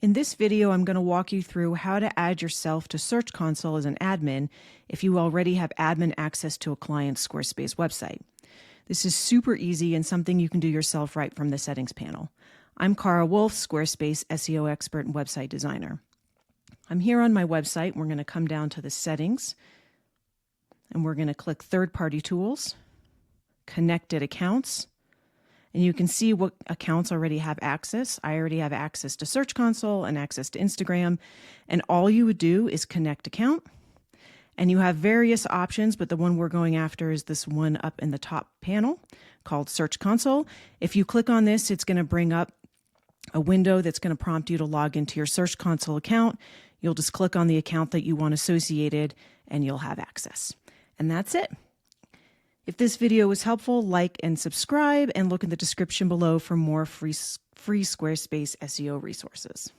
In this video, I'm going to walk you through how to add yourself to Search Console as an admin if you already have admin access to a client's Squarespace website. This is super easy and something you can do yourself right from the settings panel. I'm Cara Wolf, Squarespace SEO expert and website designer. I'm here on my website. We're going to come down to the settings and we're going to click third-party tools, connected accounts, and you can see what accounts already have access. I already have access to Search Console and access to Instagram. And all you would do is connect account. And you have various options, but the one we're going after is this one up in the top panel called Search Console. If you click on this, it's going to bring up a window that's going to prompt you to log into your Search Console account. You'll just click on the account that you want associated and you'll have access. And that's it. If this video was helpful, like and subscribe, and look in the description below for more free Squarespace SEO resources.